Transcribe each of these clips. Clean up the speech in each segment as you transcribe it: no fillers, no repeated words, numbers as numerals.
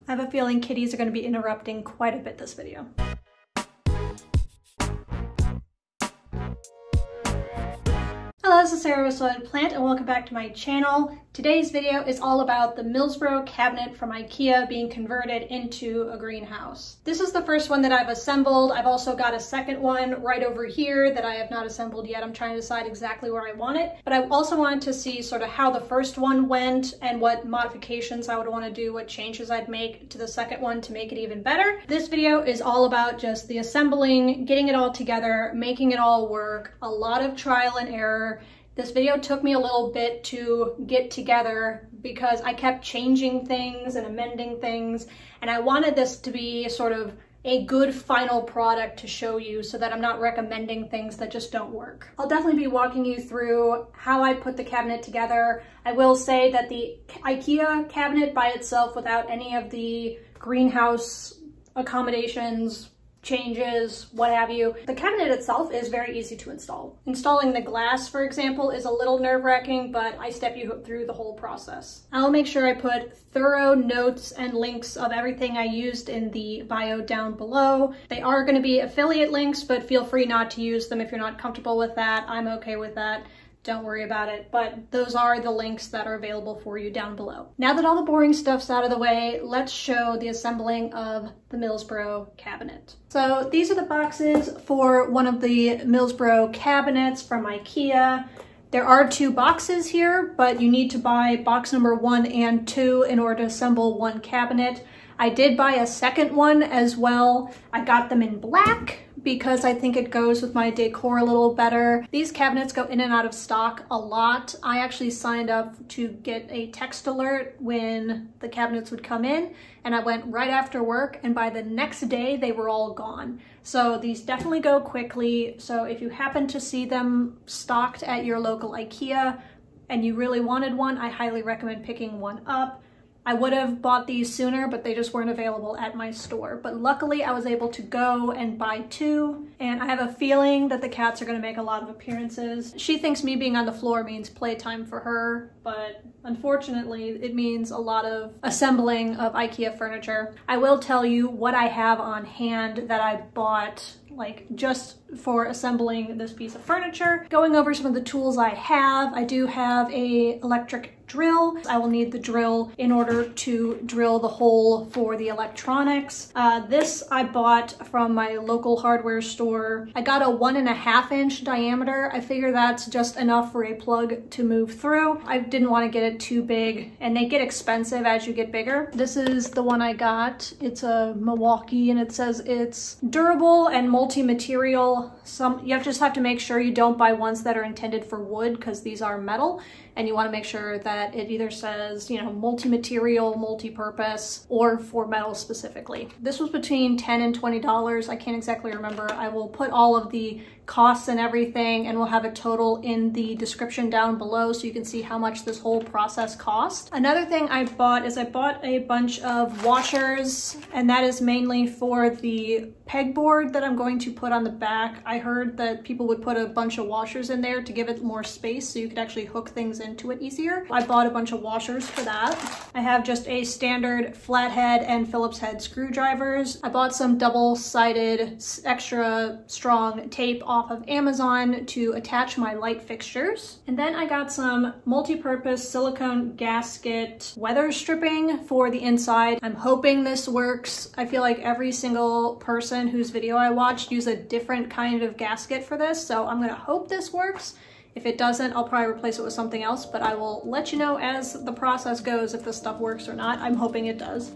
I have a feeling kitties are going to be interrupting quite a bit this video. Hello, this is Sarah with Soiled Plant and welcome back to my channel. Today's video is all about the Milsbo cabinet from IKEA being converted into a greenhouse. This is the first one that I've assembled. I've also got a second one right over here that I have not assembled yet. I'm trying to decide exactly where I want it, but I also wanted to see sort of how the first one went and what modifications I would want to do, what changes I'd make to the second one to make it even better. This video is all about just the assembling, getting it all together, making it all work, a lot of trial and error. This video took me a little bit to get together because I kept changing things and amending things, and I wanted this to be sort of a good final product to show you so that I'm not recommending things that just don't work. I'll definitely be walking you through how I put the cabinet together. I will say that the IKEA cabinet by itself, without any of the greenhouse accommodations, changes, what have you, the cabinet itself is very easy to install. Installing the glass, for example, is a little nerve-wracking, but I step you through the whole process. I'll make sure I put thorough notes and links of everything I used in the bio down below. They are going to be affiliate links, but feel free not to use them if you're not comfortable with that. I'm okay with that. Don't worry about it, but those are the links that are available for you down below. Now that all the boring stuff's out of the way, let's show the assembling of the Milsbo cabinet. So these are the boxes for one of the Milsbo cabinets from IKEA. There are two boxes here, but you need to buy box number 1 and 2 in order to assemble one cabinet. I did buy a second one as well. I got them in black because I think it goes with my decor a little better. These cabinets go in and out of stock a lot. I actually signed up to get a text alert when the cabinets would come in, and I went right after work, and by the next day they were all gone. So these definitely go quickly. So if you happen to see them stocked at your local IKEA and you really wanted one, I highly recommend picking one up. I would have bought these sooner, but they just weren't available at my store. But luckily I was able to go and buy 2, and I have a feeling that the cats are going to make a lot of appearances. She thinks me being on the floor means playtime for her, but unfortunately it means a lot of assembling of IKEA furniture. I will tell you what I have on hand that I bought just for assembling this piece of furniture. Going over some of the tools I have, I do have a electric drill. I will need the drill in order to drill the hole for the electronics. This I bought from my local hardware store. I got a 1.5 inch diameter. I figure that's just enough for a plug to move through. I didn't want to get it too big, and they get expensive as you get bigger. This is the one I got. It's a Milwaukee, and it says it's durable and multi-material. You just have to make sure you don't buy ones that are intended for wood, because these are metal, and you want to make sure that it either says, you know, multi-material, multi-purpose, or for metal specifically. This was between $10 and $20. I can't exactly remember. I will put all of the costs and everything, and we'll have a total in the description down below so you can see how much this whole process cost. Another thing I bought is I bought a bunch of washers, and that is mainly for the pegboard that I'm going to put on the back. I heard that people would put a bunch of washers in there to give it more space so you could actually hook things into it easier. I bought a bunch of washers for that. I have just a standard flathead and Phillips head screwdrivers. I bought some double-sided extra strong tape off of Amazon to attach my light fixtures. And then I got some multi-purpose silicone gasket weather stripping for the inside. I'm hoping this works. I feel like every single person whose video I watched used a different kind of gasket for this, so I'm gonna hope this works. If it doesn't, I'll probably replace it with something else, but I will let you know as the process goes if this stuff works or not. I'm hoping it does.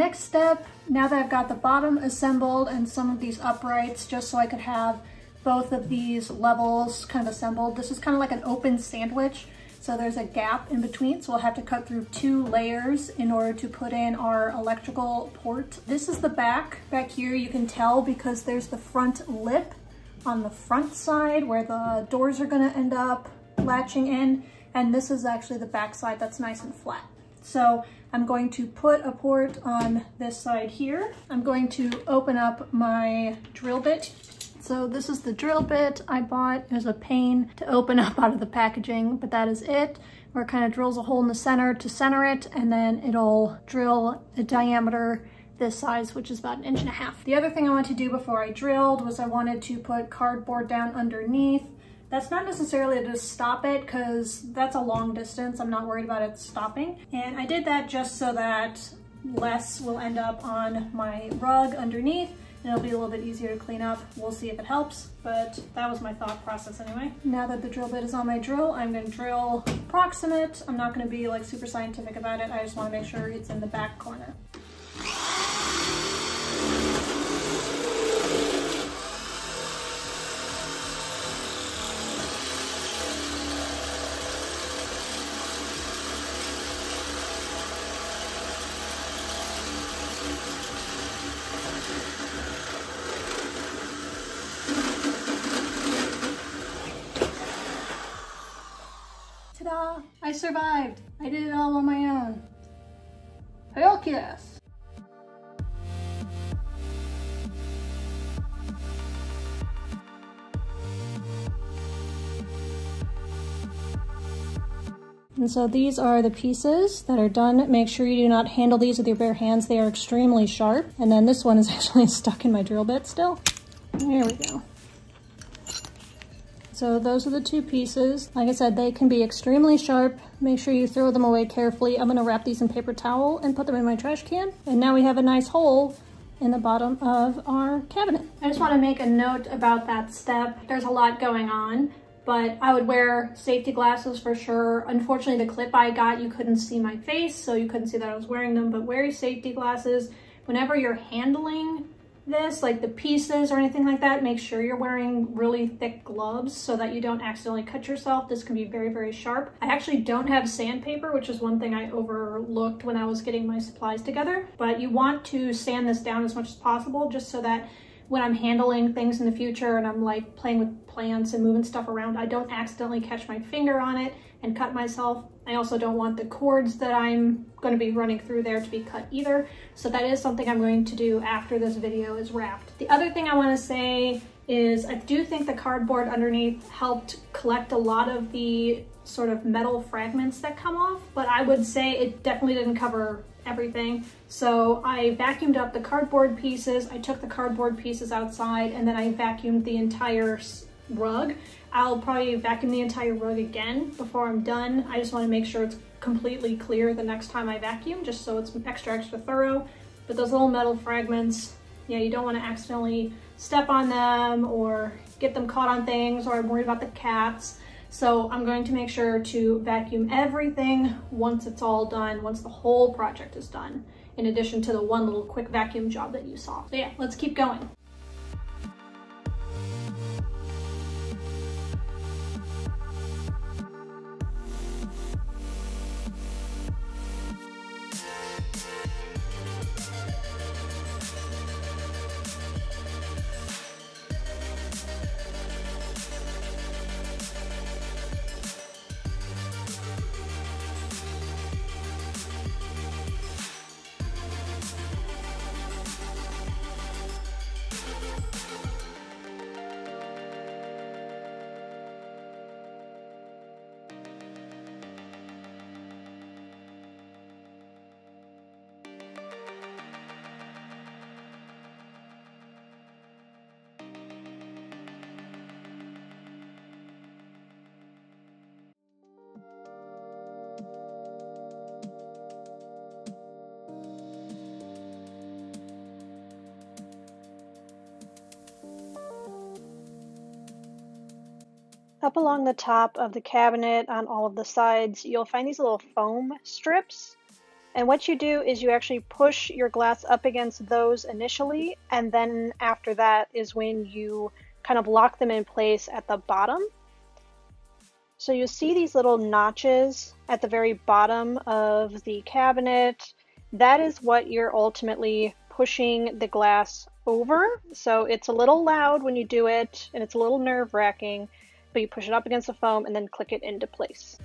Next step, now that I've got the bottom assembled and some of these uprights, just so I could have both of these levels kind of assembled. This is kind of like an open sandwich, so there's a gap in between, so we'll have to cut through 2 layers in order to put in our electrical port. This is the back. Back here you can tell because there's the front lip on the front side where the doors are gonna end up latching in, and this is actually the back side that's nice and flat. So I'm going to put a port on this side here. I'm going to open up my drill bit. So this is the drill bit I bought. It was a pain to open up out of the packaging, but that is it. Where it kind of drills a hole in the center to center it, and then it'll drill a diameter this size, which is about 1.5 inches. The other thing I wanted to do before I drilled was I wanted to put cardboard down underneath. That's not necessarily to stop it because that's a long distance. I'm not worried about it stopping. And I did that just so that less will end up on my rug underneath and it'll be a little bit easier to clean up. We'll see if it helps, but that was my thought process anyway. Now that the drill bit is on my drill, I'm gonna drill approximate. I'm not gonna be like super scientific about it. I just wanna make sure it's in the back corner. Ta-da! I survived! I did it all on my own. Heck yes! And so these are the pieces that are done. Make sure you do not handle these with your bare hands. They are extremely sharp. And then this one is actually stuck in my drill bit still. There we go. So those are the 2 pieces. Like I said, they can be extremely sharp. Make sure you throw them away carefully. I'm gonna wrap these in paper towel and put them in my trash can. And now we have a nice hole in the bottom of our cabinet. I just wanna make a note about that step. There's a lot going on, but I would wear safety glasses for sure. Unfortunately, the clip I got, you couldn't see my face, so you couldn't see that I was wearing them, but wear your safety glasses. Whenever you're handling this, like the pieces or anything like that, make sure you're wearing really thick gloves so that you don't accidentally cut yourself. This can be very, very sharp. I actually don't have sandpaper, which is one thing I overlooked when I was getting my supplies together, but you want to sand this down as much as possible just so that when I'm handling things in the future and I'm like playing with plants and moving stuff around, I don't accidentally catch my finger on it and cut myself. I also don't want the cords that I'm going to be running through there to be cut either. So that is something I'm going to do after this video is wrapped. The other thing I want to say is I do think the cardboard underneath helped collect a lot of the sort of metal fragments that come off, but I would say it definitely didn't cover everything. So I vacuumed up the cardboard pieces. I took the cardboard pieces outside and then I vacuumed the entire rug. I'll probably vacuum the entire rug again before I'm done. I just want to make sure it's completely clear the next time I vacuum, just so it's extra thorough. But those little metal fragments, yeah, you don't want to accidentally step on them or get them caught on things, or I'm worried about the cats. So I'm going to make sure to vacuum everything once it's all done, once the whole project is done, in addition to the one little quick vacuum job that you saw. So yeah, let's keep going. Up along the top of the cabinet on all of the sides, you'll find these little foam strips. And what you do is you actually push your glass up against those initially, and then after that is when you kind of lock them in place at the bottom. So you see these little notches at the very bottom of the cabinet. That is what you're ultimately pushing the glass over. So it's a little loud when you do it, and it's a little nerve-wracking, but you push it up against the foam and then click it into place.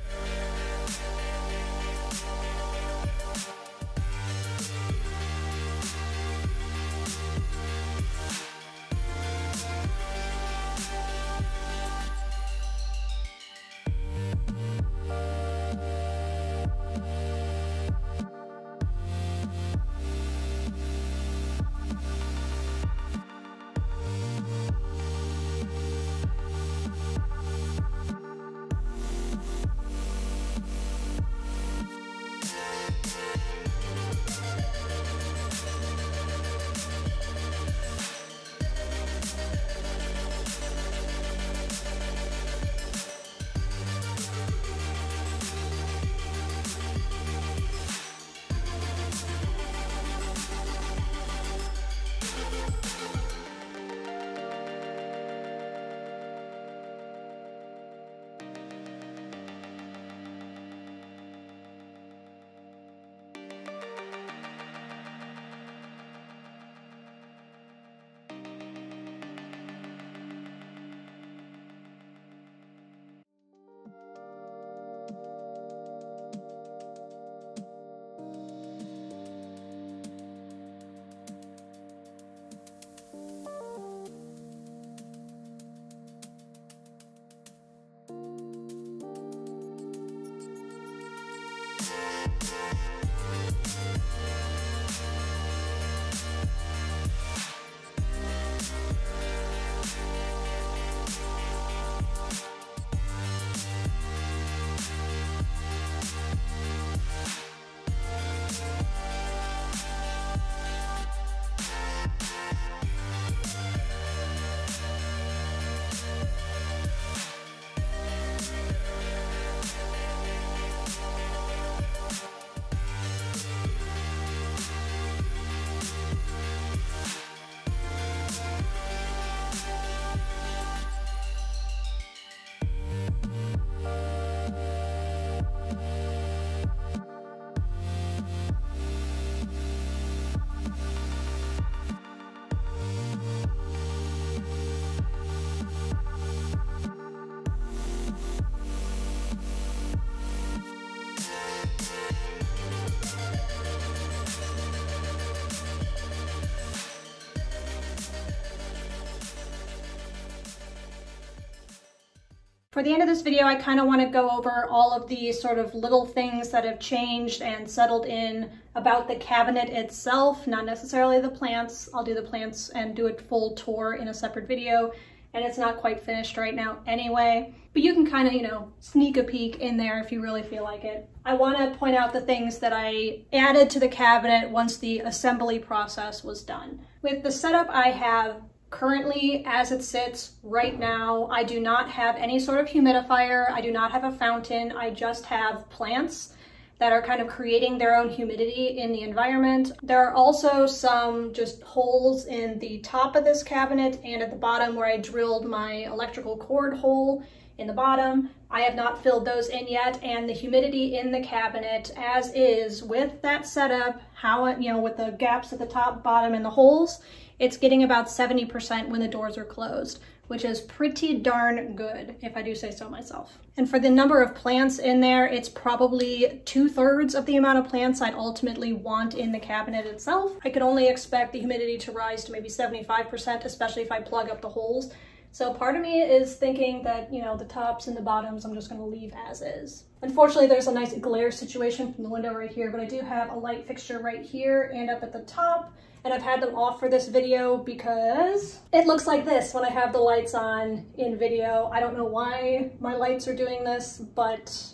For the end of this video, I kind of want to go over all of the sort of little things that have changed and settled in about the cabinet itself, not necessarily the plants. I'll do the plants and do a full tour in a separate video, and it's not quite finished right now anyway. But you can kind of, you know, sneak a peek in there if you really feel like it. I want to point out the things that I added to the cabinet once the assembly process was done. With the setup I have currently, as it sits right now, I do not have any sort of humidifier. I do not have a fountain. I just have plants that are kind of creating their own humidity in the environment. There are also some just holes in the top of this cabinet and at the bottom where I drilled my electrical cord hole in the bottom. I have not filled those in yet, and the humidity in the cabinet as is with that setup, with the gaps at the top, bottom, and the holes, it's getting about 70% when the doors are closed, which is pretty darn good, if I do say so myself. And for the number of plants in there, it's probably 2/3 of the amount of plants I'd ultimately want in the cabinet itself. I could only expect the humidity to rise to maybe 75%, especially if I plug up the holes. So part of me is thinking that, you know, the tops and the bottoms I'm just gonna leave as is. Unfortunately, there's a nice glare situation from the window right here, but I do have a light fixture right here and up at the top. And I've had them off for this video because it looks like this when I have the lights on in video. I don't know why my lights are doing this, but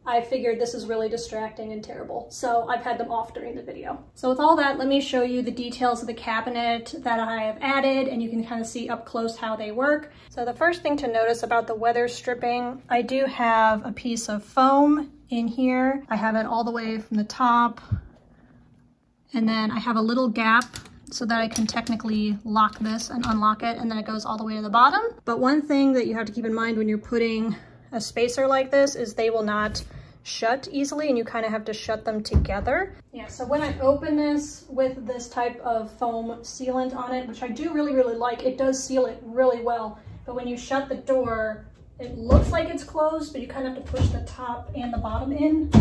I figured this is really distracting and terrible. So I've had them off during the video. So with all that, let me show you the details of the cabinet that I have added, and you can kind of see up close how they work. So the first thing to notice about the weather stripping, I do have a piece of foam in here. I have it all the way from the top, and then I have a little gap so that I can technically lock this and unlock it, and then it goes all the way to the bottom. But one thing that you have to keep in mind when you're putting a spacer like this is they will not shut easily, and you kind of have to shut them together. Yeah, so when I open this with this type of foam sealant on it, which I do really like, it does seal it really well. But when you shut the door, it looks like it's closed, but you kind of have to push the top and the bottom in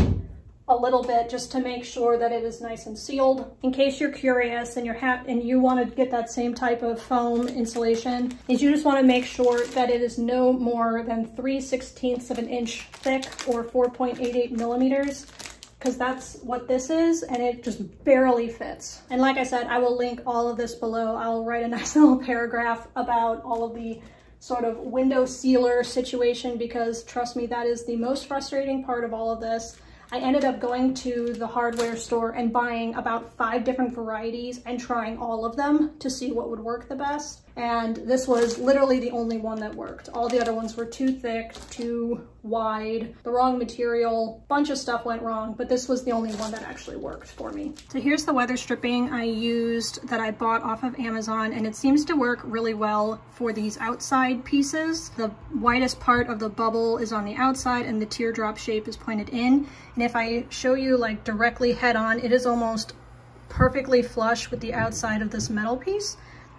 a little bit just to make sure that it is nice and sealed. In case you're curious and you want to get that same type of foam insulation, is you just want to make sure that it is no more than 3/16 of an inch thick, or 4.88 millimeters, because that's what this is, and it just barely fits. And like I said, I will link all of this below. I'll write a nice little paragraph about all of the sort of window sealer situation, because trust me, that is the most frustrating part of all of this. I ended up going to the hardware store and buying about 5 different varieties and trying all of them to see what would work the best. And this was literally the only one that worked. All the other ones were too thick, too wide, the wrong material, bunch of stuff went wrong, but this was the only one that actually worked for me. So here's the weather stripping I used that I bought off of Amazon, and it seems to work really well for these outside pieces. The widest part of the bubble is on the outside and the teardrop shape is pointed in. And if I show you like directly head on, it is almost perfectly flush with the outside of this metal piece.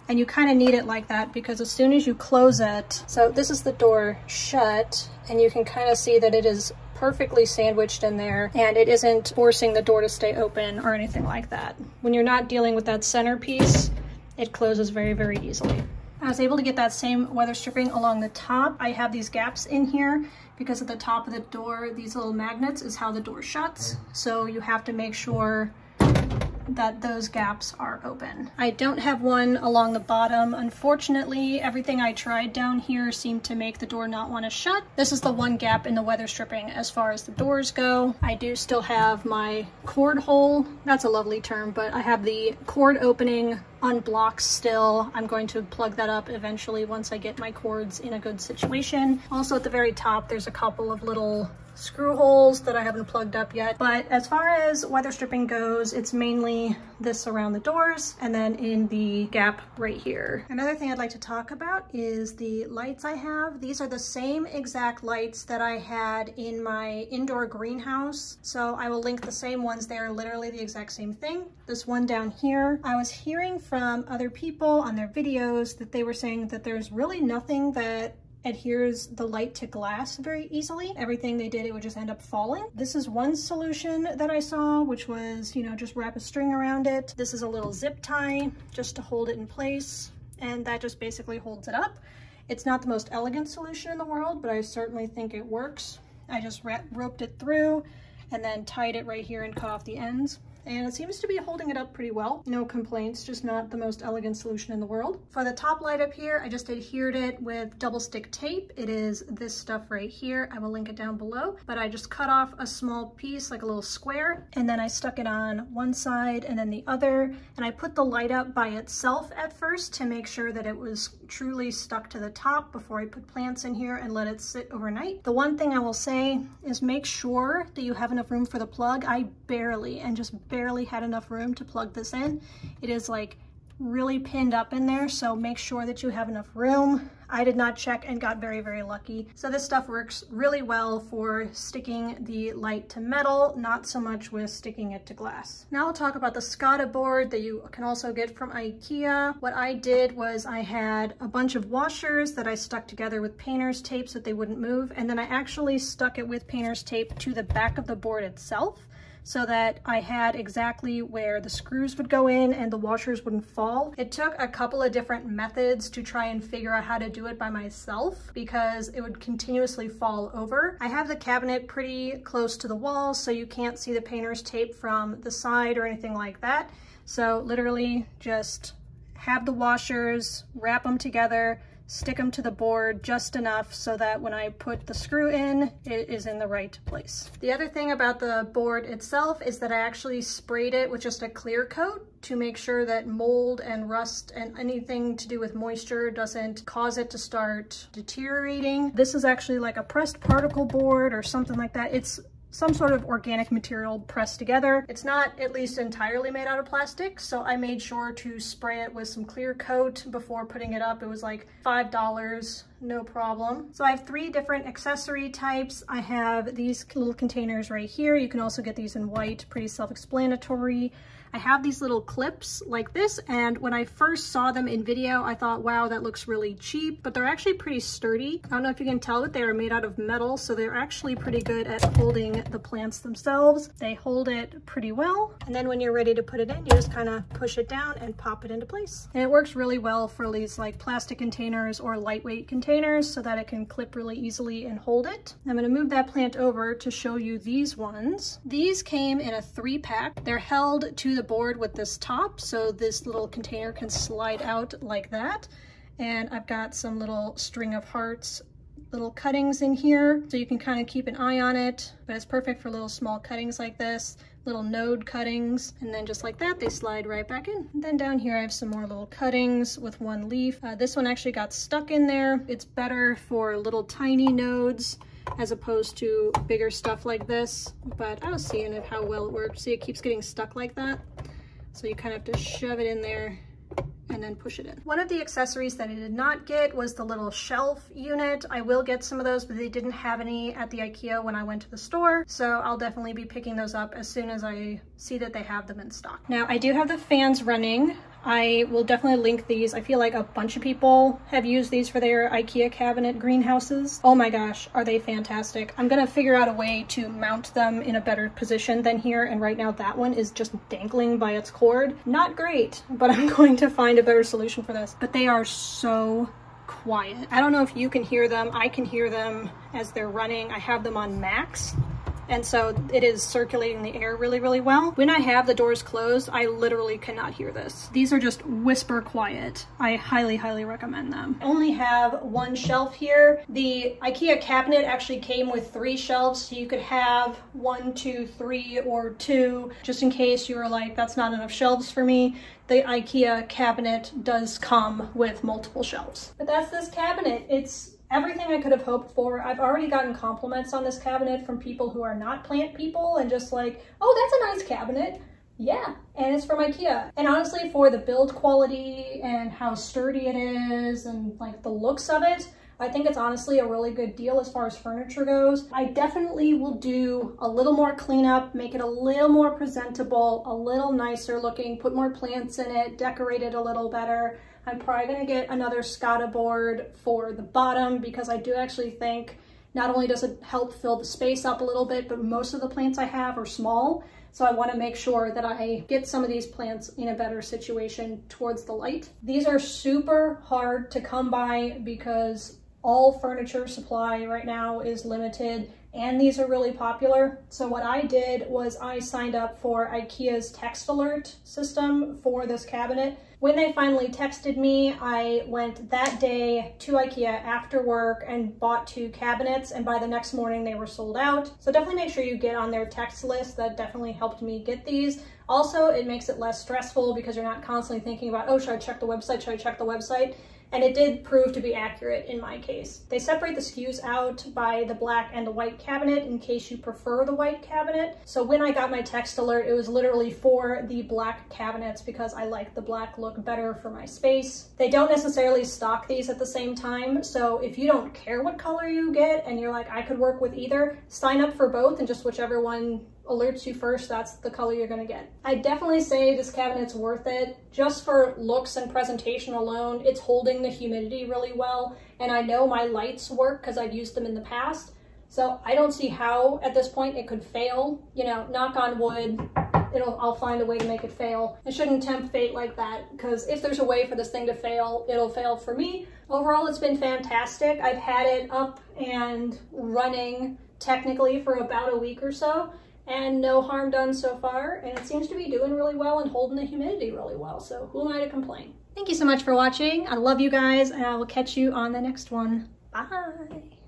And you kind of need it like that, because as soon as you close it, so this is the door shut, and you can kind of see that it is perfectly sandwiched in there, and it isn't forcing the door to stay open or anything like that. When you're not dealing with that center piece, it closes very easily. I was able to get that same weather stripping along the top. I have these gaps in here because at the top of the door, these little magnets is how the door shuts. So you have to make sure that those gaps are open. I don't have one along the bottom. Unfortunately, everything I tried down here seemed to make the door not want to shut. This is the one gap in the weather stripping as far as the doors go. I do still have my cord hole. That's a lovely term, but I have the cord opening unblocked still. I'm going to plug that up eventually once I get my cords in a good situation. Also at the very top, there's a couple of little screw holes that I haven't plugged up yet. But as far as weather stripping goes, it's mainly this around the doors and then in the gap right here. Another thing I'd like to talk about is the lights I have. These are the same exact lights that I had in my indoor greenhouse. So I will link the same ones. They are literally the exact same thing. This one down here, I was hearing from other people on their videos that they were saying that there's really nothing that adheres the light to glass very easily. Everything they did, it would just end up falling. This is one solution that I saw, which was, you know, just wrap a string around it. This is a little zip tie just to hold it in place, and that just basically holds it up. It's not the most elegant solution in the world, but I certainly think it works. I just roped it through and then tied it right here and cut off the ends. And it seems to be holding it up pretty well. No complaints, just not the most elegant solution in the world. For the top light up here, I just adhered it with double stick tape. It is this stuff right here. I will link it down below, but I just cut off a small piece, like a little square, and then I stuck it on one side and then the other. And I put the light up by itself at first to make sure that it was truly stuck to the top before I put plants in here and let it sit overnight. The one thing I will say is make sure that you have enough room for the plug. I barely had enough room to plug this in. It is like really pinned up in there, so make sure that you have enough room. I did not check and got very lucky. So this stuff works really well for sticking the light to metal, not so much with sticking it to glass. Now I'll talk about the Skadis board that you can also get from IKEA. What I did was I had a bunch of washers that I stuck together with painter's tape so that they wouldn't move, and then I actually stuck it with painter's tape to the back of the board itself, so that I had exactly where the screws would go in and the washers wouldn't fall. It took a couple of different methods to try and figure out how to do it by myself because it would continuously fall over. I have the cabinet pretty close to the wall, so you can't see the painter's tape from the side or anything like that. So literally just have the washers, wrap them together, stick them to the board just enough so that when I put the screw in, it is in the right place. The other thing about the board itself is that I actually sprayed it with just a clear coat to make sure that mold and rust and anything to do with moisture doesn't cause it to start deteriorating. This is actually like a pressed particle board or something like that. It's some sort of organic material pressed together. It's not at least entirely made out of plastic, so I made sure to spray it with some clear coat before putting it up. It was like $5, no problem. So I have 3 different accessory types. I have these little containers right here. You can also get these in white, pretty self-explanatory. I have these little clips like this, and when I first saw them in video, I thought, wow, that looks really cheap, but they're actually pretty sturdy. I don't know if you can tell, but they are made out of metal, so they're actually pretty good at holding the plants themselves. They hold it pretty well, and then when you're ready to put it in, you just kind of push it down and pop it into place. And it works really well for these like plastic containers or lightweight containers so that it can clip really easily and hold it. I'm going to move that plant over to show you these ones. These came in a 3-pack. They're held to the board with this top, so this little container can slide out like that. And I've got some little string of hearts, little cuttings in here, so you can kind of keep an eye on it, but it's perfect for little small cuttings like this, little node cuttings, and then just like that, they slide right back in. And then down here, I have some more little cuttings with 1 leaf. This one actually got stuck in there. It's better for little tiny nodes as opposed to bigger stuff like this, but I was seeing it how well it worked. See, it keeps getting stuck like that. So you kind of have to shove it in there and then push it in. One of the accessories that I did not get was the little shelf unit. I will get some of those, but they didn't have any at the IKEA when I went to the store. So I'll definitely be picking those up as soon as I see that they have them in stock. Now I do have the fans running. I will definitely link these. I feel like a bunch of people have used these for their IKEA cabinet greenhouses. Oh my gosh, are they fantastic. I'm gonna figure out a way to mount them in a better position than here, and right now that one is just dangling by its cord. Not great, but I'm going to find a better solution for this. But they are so quiet. I don't know if you can hear them. I can hear them as they're running. I have them on max, and so it is circulating the air really, really well. When I have the doors closed, I literally cannot hear this. These are just whisper quiet. I highly, highly recommend them. I only have 1 shelf here. The IKEA cabinet actually came with 3 shelves, so you could have 1, 2, 3, or 2, just in case you were like, that's not enough shelves for me. The IKEA cabinet does come with multiple shelves. But that's this cabinet. It's everything I could have hoped for. I've already gotten compliments on this cabinet from people who are not plant people and just like, oh, that's a nice cabinet. Yeah, and it's from IKEA. And honestly, for the build quality and how sturdy it is and like the looks of it, I think it's honestly a really good deal as far as furniture goes. I definitely will do a little more cleanup, make it a little more presentable, a little nicer looking, put more plants in it, decorate it a little better. I'm probably gonna get another Skadis board for the bottom because I do actually think not only does it help fill the space up a little bit, but most of the plants I have are small. So I want to make sure that I get some of these plants in a better situation towards the light. These are super hard to come by because all furniture supply right now is limited and these are really popular. So what I did was I signed up for IKEA's text alert system for this cabinet. When they finally texted me, I went that day to IKEA after work and bought 2 cabinets, and by the next morning they were sold out. So definitely make sure you get on their text list. That definitely helped me get these. Also, it makes it less stressful because you're not constantly thinking about, oh, should I check the website? Should I check the website? And it did prove to be accurate in my case. They separate the SKUs out by the black and the white cabinet in case you prefer the white cabinet. So when I got my text alert, it was literally for the black cabinets because I like the black look better for my space. They don't necessarily stock these at the same time. So if you don't care what color you get and you're like, I could work with either, sign up for both and just whichever one alerts you first, that's the color you're gonna get. I definitely say this cabinet's worth it. Just for looks and presentation alone, it's holding the humidity really well. And I know my lights work because I've used them in the past. So I don't see how at this point it could fail. You know, knock on wood, I'll find a way to make it fail. I shouldn't tempt fate like that because if there's a way for this thing to fail, it'll fail for me. Overall, it's been fantastic. I've had it up and running technically for about a week or so, and no harm done so far, and it seems to be doing really well and holding the humidity really well, so who am I to complain? Thank you so much for watching. I love you guys, and I will catch you on the next one. Bye!